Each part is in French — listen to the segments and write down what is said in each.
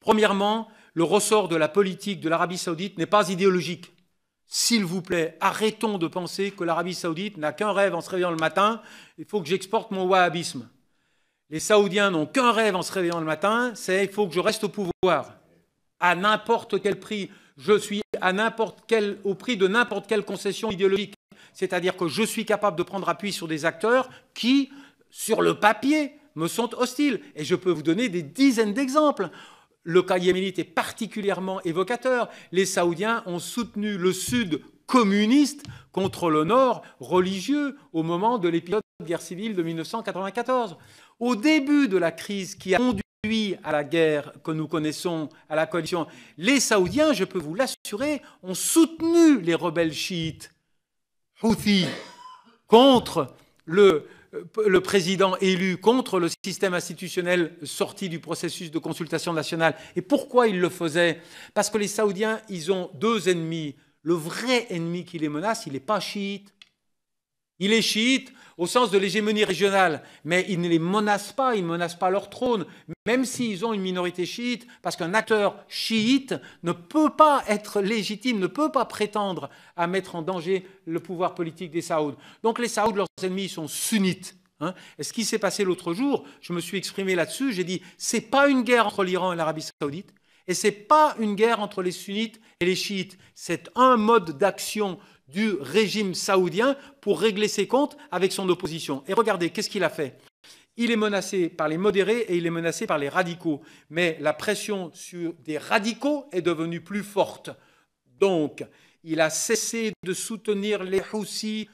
Premièrement, le ressort de la politique de l'Arabie saoudite n'est pas idéologique. S'il vous plaît, arrêtons de penser que l'Arabie saoudite n'a qu'un rêve en se réveillant le matin, il faut que j'exporte mon wahhabisme. Les Saoudiens n'ont qu'un rêve en se réveillant le matin, c'est il faut que je reste au pouvoir. À n'importe quel prix, je suis au prix de n'importe quelle concession idéologique. C'est-à-dire que je suis capable de prendre appui sur des acteurs qui, sur le papier, me sont hostiles. Et je peux vous donner des dizaines d'exemples. Le cas yéménite est particulièrement évocateur. Les Saoudiens ont soutenu le Sud communiste contre le Nord religieux au moment de l'épisode de guerre civile de 1994. Au début de la crise qui a conduit à la guerre que nous connaissons, à la coalition, les Saoudiens, je peux vous l'assurer, ont soutenu les rebelles chiites Houthis contre le président élu, contre le système institutionnel sorti du processus de consultation nationale. Et pourquoi ils le faisaient? Parce que les Saoudiens, ils ont deux ennemis. Le vrai ennemi qui les menace, il n'est pas chiite. Il est chiite au sens de l'hégémonie régionale, mais il ne les menace pas, il ne menace pas leur trône, même s'ils ont une minorité chiite, parce qu'un acteur chiite ne peut pas être légitime, ne peut pas prétendre à mettre en danger le pouvoir politique des Saouds. Donc les Saouds, leurs ennemis, sont sunnites. Hein. Et ce qui s'est passé l'autre jour, je me suis exprimé là-dessus, j'ai dit, c'est pas une guerre entre l'Iran et l'Arabie saoudite, et c'est pas une guerre entre les sunnites et les chiites, c'est un mode d'action du régime saoudien pour régler ses comptes avec son opposition. Et regardez, qu'est-ce qu'il a fait? Il est menacé par les modérés et il est menacé par les radicaux. Mais la pression sur des radicaux est devenue plus forte. Donc, il a cessé de soutenir les Houthis.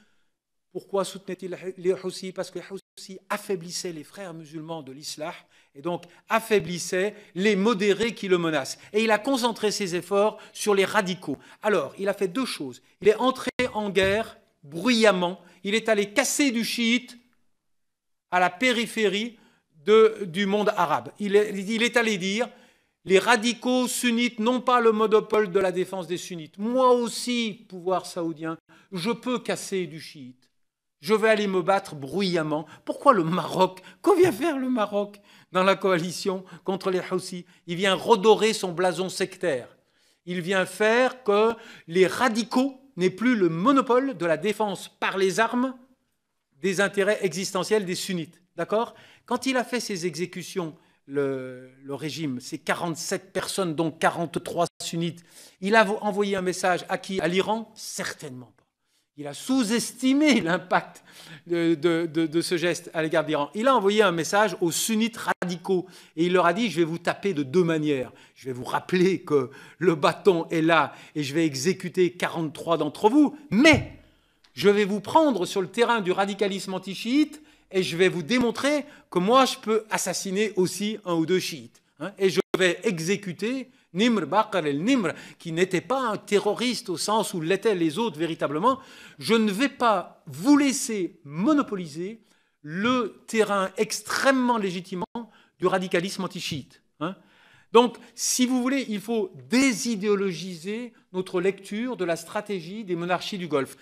Pourquoi soutenait-il les Houthis? Parce que les Houthis affaiblissaient les frères musulmans de l'Islam et donc affaiblissaient les modérés qui le menacent. Et il a concentré ses efforts sur les radicaux. Alors, il a fait deux choses. Il est entré en guerre bruyamment. Il est allé casser du chiite à la périphérie du monde arabe. Il est allé dire, les radicaux sunnites n'ont pas le monopole de la défense des sunnites. Moi aussi, pouvoir saoudien, je peux casser du chiite. Je vais aller me battre bruyamment. Pourquoi le Maroc? Qu'en vient faire le Maroc dans la coalition contre les Houthis? Il vient redorer son blason sectaire. Il vient faire que les radicaux n'aient plus le monopole de la défense par les armes des intérêts existentiels des sunnites. D'accord? Quand il a fait ses exécutions, le régime, ces 47 personnes, dont 43 sunnites, il a envoyé un message à qui? À l'Iran? Certainement pas. Il a sous-estimé l'impact de ce geste à l'égard de l'Iran. Il a envoyé un message aux sunnites radicaux et il leur a dit « je vais vous taper de deux manières. Je vais vous rappeler que le bâton est là et je vais exécuter 43 d'entre vous, mais je vais vous prendre sur le terrain du radicalisme anti-chiite et je vais vous démontrer que moi, je peux assassiner aussi un ou deux chiites. Hein, et je vais exécuter Nimr Bakr el-Nimr, qui n'était pas un terroriste au sens où l'étaient les autres véritablement. Je ne vais pas vous laisser monopoliser le terrain extrêmement légitimement du radicalisme anti-chiite. Hein. Donc, si vous voulez, il faut désidéologiser notre lecture de la stratégie des monarchies du Golfe.